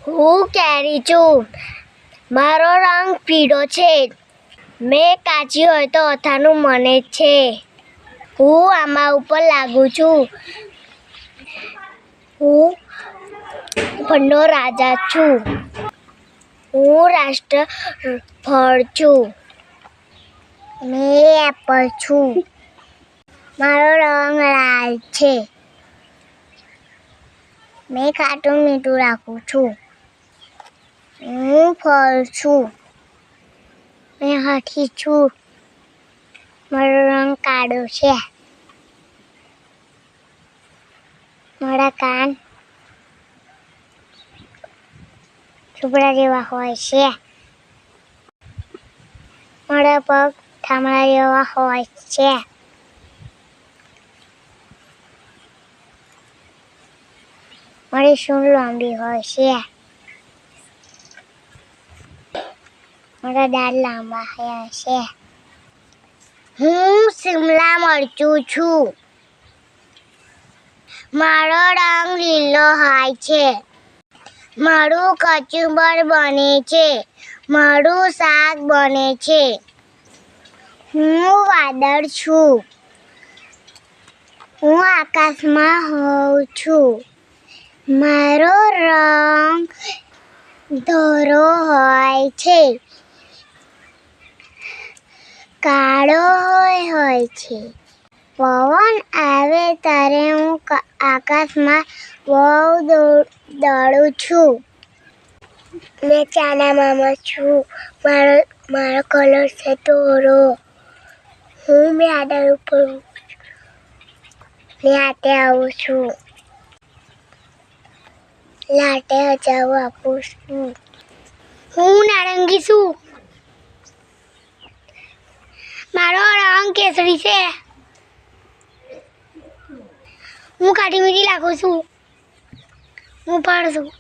હું કેરી છું. મારો રંગ પીળો છે. મેં કાચી હોય તો અથાણું મને છે. હું આંબા ઉપર લાગુ છું. હું ફળનો રાજા છું. હું રાષ્ટ્રફળ છું. મેં એપલ છું. મારો રંગ લાલ છે. મેં ખાટું મીઠું રાખું છું. હું ફળ છું. મેં હાથી છું. મારો રંગ કાળો છે. મારા કાન ઝૂંપડા જેવા હોય છે. મારા પગ થાંભલા જેવા હોય છે. મારી સૂંઢ લાંબી હોય છે. મારા દાંત લાંબા હોય છે. હું શિમલા મરચું છું. મારો રંગ લીલો હોય છે. મારું કચુંબર બને છે. મારું શાક બને છે. હું વાદળ છું. હું આકાશમાં હોઉં છું. મારો રંગ ધોળો હોય છે. કાળો હોય છે. પવન આવે ત્યારે હું આકાશમાં બહુ દોડું છું. મેં ચાના મામા છું. મારો કલર છે ધોળો. હું મેદાન ઉપર લાટે આવું છું. લાટે હજાવ આપું છું. હું નારંગી છું. મારો રંગ કેસરી છે. હું ખાટી મીઠી લાગુ છું. હું ફળ છું.